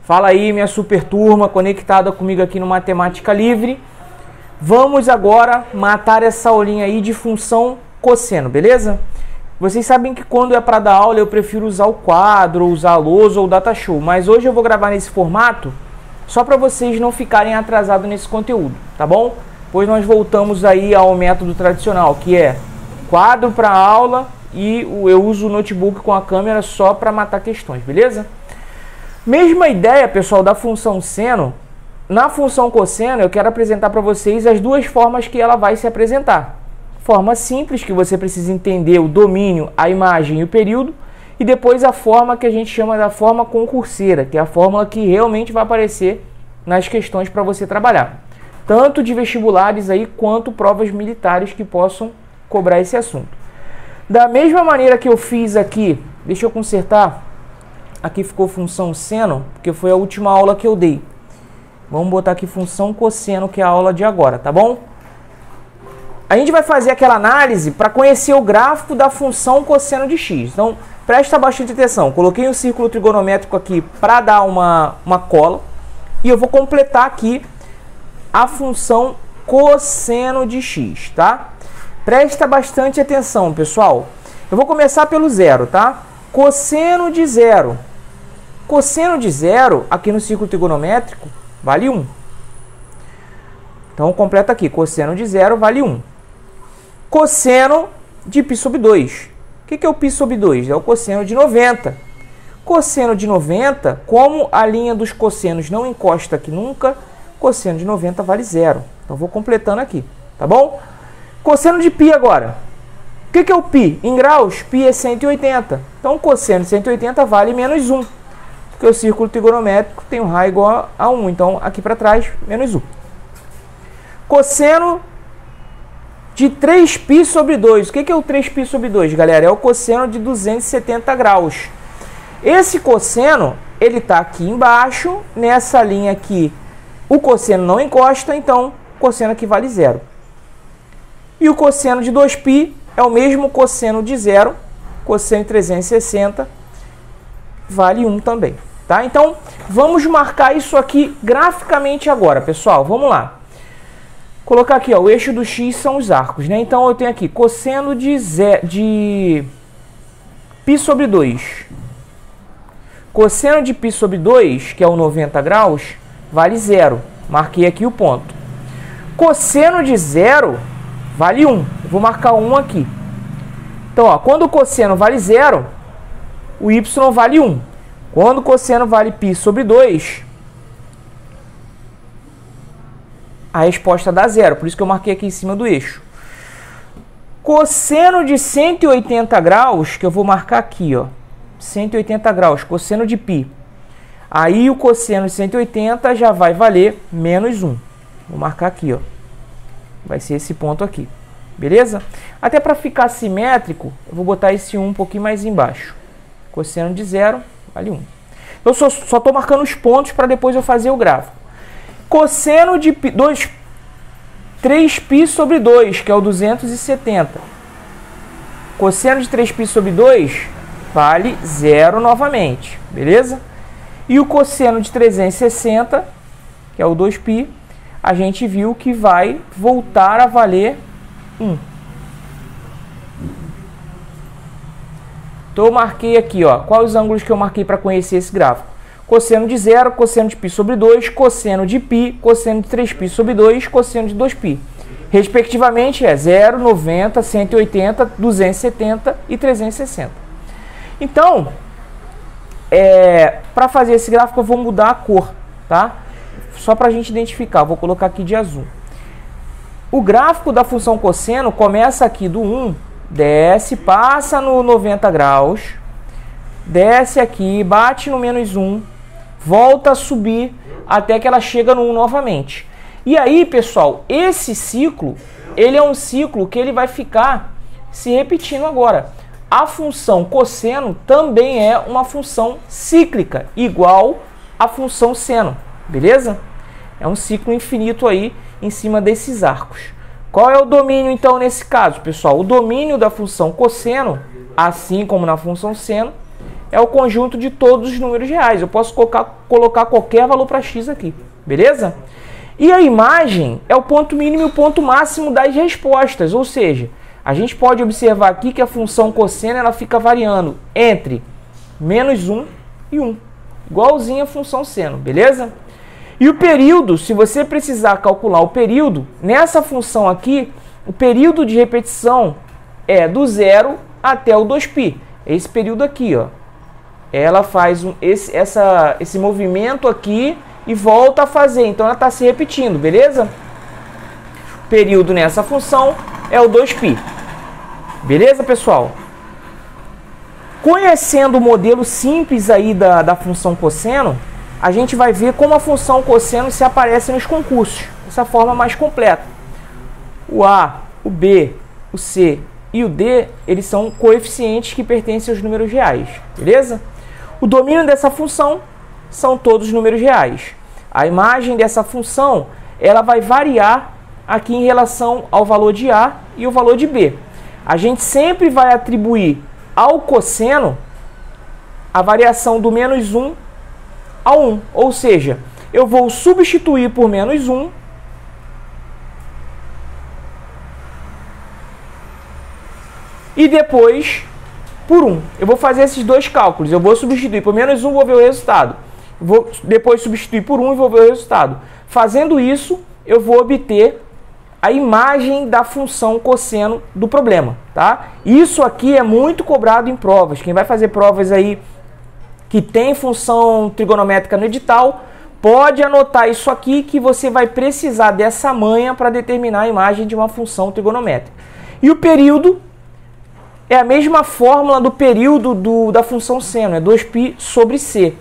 Fala aí, minha super turma conectada comigo aqui no Matemática Livre. Vamos agora matar essa aulinha aí de função cosseno, beleza? Vocês sabem que quando é para dar aula eu prefiro usar o quadro, usar a lousa ou o data show, mas hoje eu vou gravar nesse formato só para vocês não ficarem atrasados nesse conteúdo, tá bom? Pois nós voltamos aí ao método tradicional, que é quadro para aula e eu uso o notebook com a câmera só para matar questões, beleza? Mesma ideia, pessoal, da função seno. Na função cosseno, eu quero apresentar para vocês as duas formas que ela vai se apresentar. Forma simples, que você precisa entender o domínio, a imagem e o período. E depois a forma que a gente chama da forma concurseira, que é a fórmula que realmente vai aparecer nas questões para você trabalhar. Tanto de vestibulares aí, quanto provas militares que possam cobrar esse assunto. Da mesma maneira que eu fiz aqui, deixa eu consertar. Aqui ficou função seno, porque foi a última aula que eu dei. Vamos botar aqui função cosseno, que é a aula de agora, tá bom? A gente vai fazer aquela análise para conhecer o gráfico da função cosseno de x. Então, presta bastante atenção. Coloquei um círculo trigonométrico aqui para dar uma cola. E eu vou completar aqui a função cosseno de x, tá? Presta bastante atenção, pessoal. Eu vou começar pelo zero, tá? Cosseno de zero. Cosseno de zero, aqui no círculo trigonométrico, vale 1. Então, completa aqui. Cosseno de zero vale 1. Cosseno de π sobre 2. O que é o π sobre 2? É o cosseno de 90. Cosseno de 90, como a linha dos cossenos não encosta aqui nunca, cosseno de 90 vale 0. Então, vou completando aqui, tá bom? Cosseno de π agora. O que é o π? Em graus, π é 180. Então, cosseno de 180 vale menos 1. Porque o círculo trigonométrico tem um raio igual a 1. Então, aqui para trás, menos 1. Cosseno de 3π sobre 2. O que é o 3π sobre 2, galera? É o cosseno de 270 graus. Esse cosseno, ele está aqui embaixo. Nessa linha aqui, o cosseno não encosta. Então, o cosseno aqui vale 0. E o cosseno de 2π é o mesmo cosseno de 0. Cosseno de 360 vale 1 também. Tá? Então, vamos marcar isso aqui graficamente agora, pessoal. Vamos lá. Colocar aqui, ó, o eixo do x são os arcos, né? Então, eu tenho aqui cosseno de π sobre 2. Cosseno de π sobre 2, que é o 90 graus, vale 0. Marquei aqui o ponto. Cosseno de 0 vale 1. Eu vou marcar 1 aqui. Então, ó, quando o cosseno vale 0, o y vale 1. Quando o cosseno vale π sobre 2, a resposta dá 0. Por isso que eu marquei aqui em cima do eixo. Cosseno de 180 graus, que eu vou marcar aqui, ó. 180 graus, cosseno de π. Aí o cosseno de 180 já vai valer menos 1. Vou marcar aqui, ó. Vai ser esse ponto aqui. Beleza? Até para ficar simétrico, eu vou botar esse 1 um pouquinho mais embaixo. Cosseno de 0 vale 1. Eu só estou marcando os pontos para depois eu fazer o gráfico. Cosseno de 3π sobre 2, que é o 270. Cosseno de 3π sobre 2 vale 0 novamente. Beleza? E o cosseno de 360, que é o 2π, a gente viu que vai voltar a valer 1. Então, eu marquei aqui, ó, quais os ângulos que eu marquei para conhecer esse gráfico. Cosseno de 0, cosseno de π sobre 2, cosseno de π, cosseno de 3π sobre 2, cosseno de 2π. Respectivamente, é 0, 90, 180, 270 e 360. Então, para fazer esse gráfico, eu vou mudar a cor, tá? Só para a gente identificar, vou colocar aqui de azul. O gráfico da função cosseno começa aqui do 1, desce, passa no 90 graus, desce aqui, bate no menos 1, volta a subir até que ela chega no 1 novamente. E aí, pessoal, esse ciclo, ele é um ciclo que ele vai ficar se repetindo agora. A função cosseno também é uma função cíclica, igual à função seno, beleza? É um ciclo infinito aí em cima desses arcos. Qual é o domínio, então, nesse caso, pessoal? O domínio da função cosseno, assim como na função seno, é o conjunto de todos os números reais. Eu posso colocar qualquer valor para x aqui, beleza? E a imagem é o ponto mínimo e o ponto máximo das respostas, ou seja, a gente pode observar aqui que a função cosseno ela fica variando entre -1 e 1, igualzinho a função seno, beleza? E o período, se você precisar calcular o período, nessa função aqui, o período de repetição é do 0 até o 2π. Esse período aqui, ó. Ela faz esse movimento aqui e volta a fazer. Então ela está se repetindo, beleza? O período nessa função é o 2π. Beleza, pessoal? Conhecendo o modelo simples aí da função cosseno, a gente vai ver como a função cosseno se aparece nos concursos, dessa forma mais completa. O A, o B, o C e o D, eles são coeficientes que pertencem aos números reais, beleza? O domínio dessa função são todos os números reais. A imagem dessa função, ela vai variar aqui em relação ao valor de A e o valor de B. A gente sempre vai atribuir ao cosseno a variação do -1 ao 1, ou seja, eu vou substituir por -1 e depois por 1. Eu vou fazer esses dois cálculos, eu vou substituir por -1, vou ver o resultado. Vou depois substituir por 1 e vou ver o resultado. Fazendo isso, eu vou obter a imagem da função cosseno do problema, tá? Isso aqui é muito cobrado em provas. Quem vai fazer provas aí que tem função trigonométrica no edital, pode anotar isso aqui que você vai precisar dessa manha para determinar a imagem de uma função trigonométrica. E o período é a mesma fórmula do período da função seno, é 2π sobre c.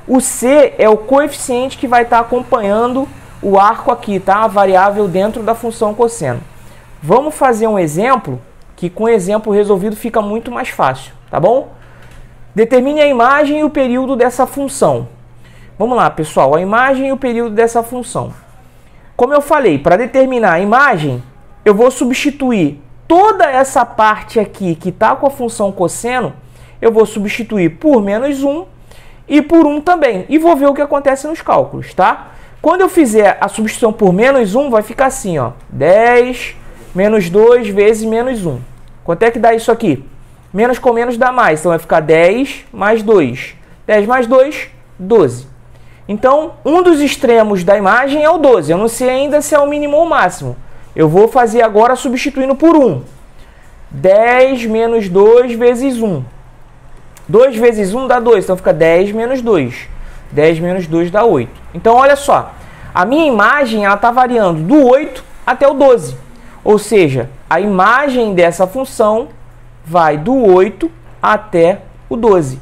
O c é o coeficiente que vai estar acompanhando o arco aqui, tá? A variável dentro da função cosseno. Vamos fazer um exemplo, que com o exemplo resolvido fica muito mais fácil, tá bom? Determine a imagem e o período dessa função. Vamos lá, pessoal, a imagem e o período dessa função. Como eu falei, para determinar a imagem, eu vou substituir toda essa parte aqui que está com a função cosseno, eu vou substituir por -1 e por 1 também. E vou ver o que acontece nos cálculos, tá? Quando eu fizer a substituição por -1, vai ficar assim, ó, 10 menos 2 vezes -1. Quanto é que dá isso aqui? Menos com menos dá mais, então vai ficar 10 mais 2. 10 mais 2, 12. Então, um dos extremos da imagem é o 12. Eu não sei ainda se é o mínimo ou o máximo. Eu vou fazer agora substituindo por 1. 10 menos 2 vezes 1. 2 vezes 1 dá 2, então fica 10 menos 2. 10 menos 2 dá 8. Então, olha só. A minha imagem está variando do 8 até o 12. Ou seja, a imagem dessa função vai do 8 até o 12.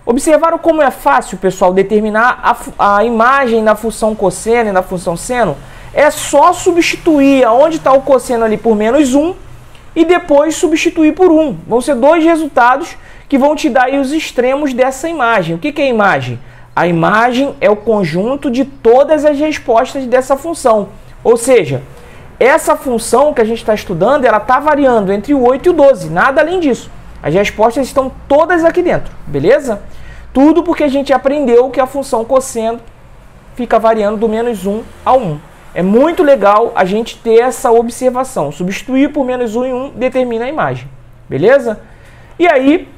Observaram como é fácil, pessoal, determinar a imagem da função cosseno e da função seno? É só substituir aonde está o cosseno ali por -1 e depois substituir por 1. Vão ser dois resultados que vão te dar aí os extremos dessa imagem. O que é a imagem? A imagem é o conjunto de todas as respostas dessa função. Ou seja, essa função que a gente está estudando, ela está variando entre o 8 e o 12, nada além disso. As respostas estão todas aqui dentro, beleza? Tudo porque a gente aprendeu que a função cosseno fica variando do -1 ao 1. É muito legal a gente ter essa observação. Substituir por -1 e 1 determina a imagem, beleza? E aí,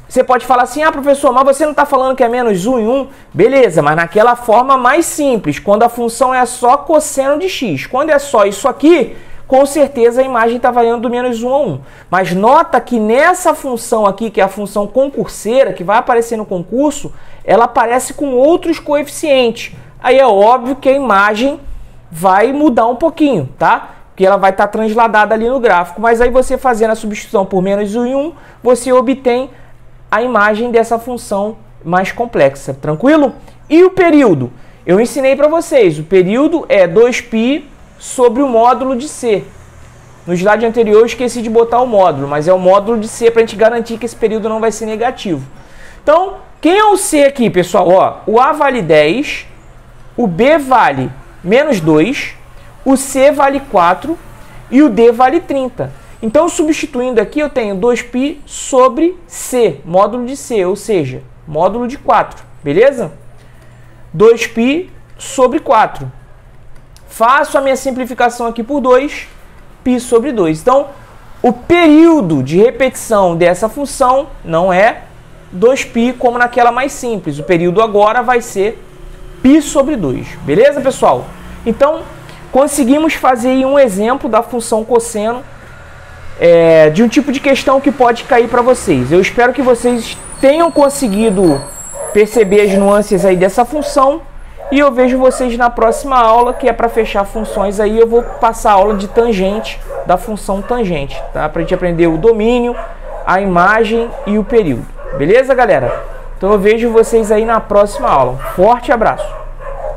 você pode falar assim, ah, professor, mas você não está falando que é -1 e 1? Beleza, mas naquela forma mais simples, quando a função é só cosseno de x. Quando é só isso aqui, com certeza a imagem está variando do -1 a 1. Mas nota que nessa função aqui, que é a função concurseira, que vai aparecer no concurso, ela aparece com outros coeficientes. Aí é óbvio que a imagem vai mudar um pouquinho, tá? Porque ela vai estar transladada ali no gráfico. Mas aí você fazendo a substituição por -1 e 1, você obtém a imagem dessa função mais complexa, tranquilo? E o período? Eu ensinei para vocês, o período é 2π sobre o módulo de C. No slide anterior eu esqueci de botar o módulo, mas é o módulo de C para a gente garantir que esse período não vai ser negativo. Então, quem é o C aqui, pessoal? Ó, o A vale 10, o B vale -2, o C vale 4 e o D vale 30. Então, substituindo aqui, eu tenho 2π sobre c, módulo de c, ou seja, módulo de 4, beleza? 2π sobre 4. Faço a minha simplificação aqui por 2, π sobre 2. Então, o período de repetição dessa função não é 2π como naquela mais simples. O período agora vai ser π sobre 2. Beleza, pessoal? Então, conseguimos fazer aí um exemplo da função cosseno de um tipo de questão que pode cair para vocês. Eu espero que vocês tenham conseguido perceber as nuances aí dessa função. E eu vejo vocês na próxima aula, que é para fechar funções aí. Eu vou passar a aula de tangente, da função tangente, tá? Para a gente aprender o domínio, a imagem e o período. Beleza, galera? Então eu vejo vocês aí na próxima aula. Forte abraço!